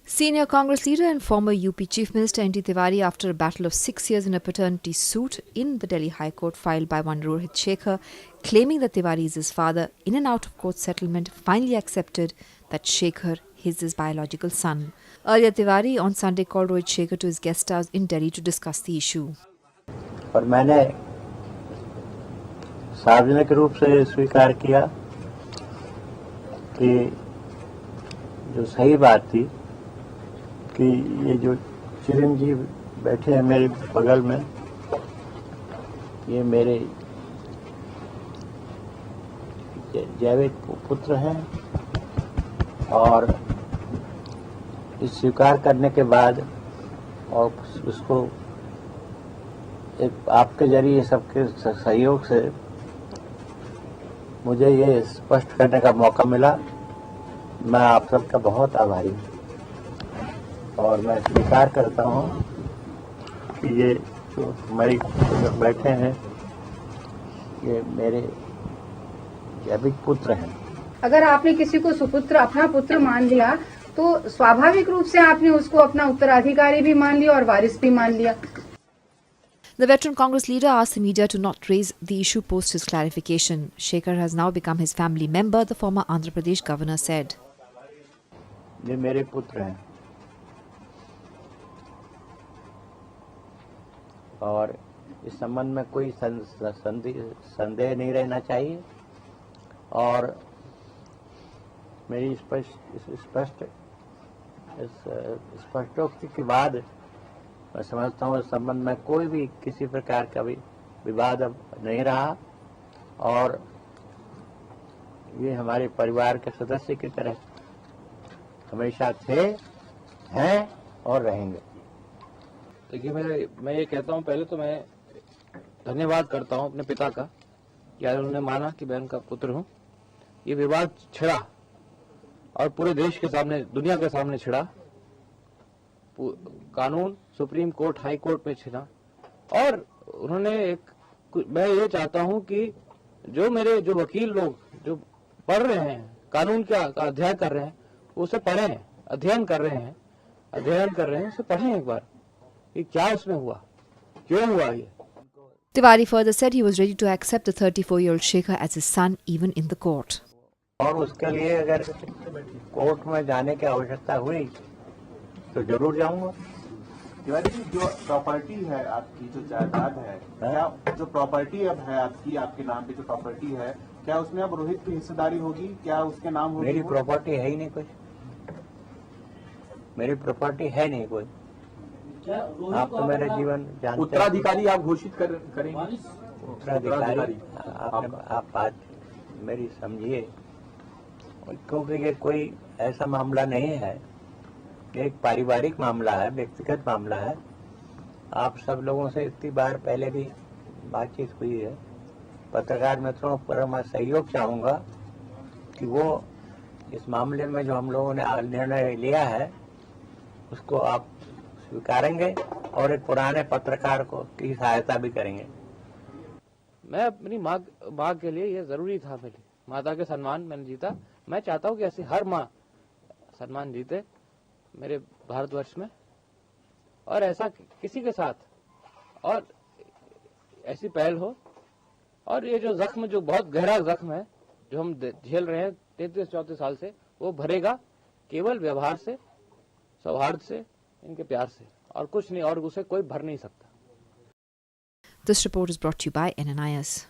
Senior Congress leader and former UP Chief Minister N.T. Tiwari, after a battle of 6 years in a paternity suit in the Delhi High Court filed by one Rohit Shekhar, claiming that Tiwari is his father, in an out-of-court settlement, finally accepted that Shekhar is his biological son. Earlier, Tiwari on Sunday called Rohit Shekhar to his guest house in Delhi to discuss the issue. और मैंने सार्वजनिक रूप से स्वीकार किया कि जो सही बात थी कि ये जो चिरंजीव बैठे हैं मेरे बगल में, ये मेरे जैविक पुत्र हैं। और इस स्वीकार करने के बाद और उसको एक आपके जरिए सबके सहयोग से मुझे ये स्पष्ट करने का मौका मिला। मैं आप सबका बहुत आभारी हूँ और मैं स्वीकार करता हूँ कि ये जो हमारे बैठे हैं ये मेरे जैविक पुत्र हैं। अगर आपने किसी को सुपुत्र अपना पुत्र मान लिया तो स्वाभाविक रूप से आपने उसको अपना उत्तराधिकारी भी मान लिया और वारिस भी मान लिया। The veteran Congress leader asked the media to not raise the issue post his clarification. Shekhar has now become his family member, the former Andhra Pradesh governor said. ये मेरे पुत्र हैं और इस संबंध में कोई संदेह नहीं रहना चाहिए। और मेरी स्पष्टोक्ति के बाद मैं समझता हूँ इस संबंध में कोई भी किसी प्रकार का भी विवाद अब नहीं रहा और ये हमारे परिवार के सदस्य की तरह हमेशा थे, हैं और रहेंगे। देखिए, मैं ये कहता हूँ, पहले तो मैं धन्यवाद करता हूँ अपने पिता का कि आज उन्होंने माना कि मैं उनका पुत्र हूँ। ये विवाद छिड़ा और पूरे देश के सामने, दुनिया के सामने छिड़ा। कानून सुप्रीम कोर्ट, हाई कोर्ट में छिड़ा और उन्होंने मैं ये चाहता हूँ कि जो वकील लोग जो पढ़ रहे हैं, कानून का अध्ययन कर रहे हैं, उसे पढ़ें, अध्ययन कर रहे हैं, उसे पढ़ें एक बार कि क्या उसमें हुआ, क्यों हुआ ये। Tiwari further said he was ready to accept the 34-year-old Shekhar as his son even in the court. और उसके लिए अगर कोर्ट में जाने की आवश्यकता हुई तो जरूर जाऊंगा। तिवारी जी, जो प्रॉपर्टी है आपकी, जो जायदाद है, क्या जो प्रॉपर्टी अब है आपकी, आपके नाम पे जो प्रॉपर्टी है, क्या उसमें अब रोहित की हिस्सेदारी होगी? क्या उसके नाम होगी? मेरी प्रॉपर्टी है ही नहीं कोई, मेरी प्रॉपर्टी है नहीं कोई। आप तो मेरा जीवन जानते हैं। उत्तराधिकारी आप घोषित करेंगे? उत्तराधिकारी आप बात मेरी समझिए, क्योंकि ये कोई ऐसा मामला नहीं है, एक पारिवारिक मामला है, व्यक्तिगत मामला है। आप सब लोगों से इतनी बार पहले भी बातचीत हुई है। पत्रकार मित्रों पर मैं सहयोग चाहूंगा कि वो इस मामले में जो हम लोगों ने निर्णय लिया है उसको आप स्वीकारेंगे और एक पुराने पत्रकार को की सहायता भी करेंगे। मैं अपनी माँ के लिए ये जरूरी था, मेरी माता के सम्मान मैंने जीता। मैं चाहता हूँ कि ऐसी हर माँ सम्मान जीते मेरे भारतवर्ष में, और ऐसा किसी के साथ और ऐसी पहल हो। और ये जो जख्म, जो बहुत गहरा जख्म है जो हम झेल रहे हैं 33-34 साल से, वो भरेगा केवल व्यवहार से, सौहार्द से, इनके प्यार से, और कुछ नहीं, और उसे कोई भर नहीं सकता। This report is brought to you by NNIS.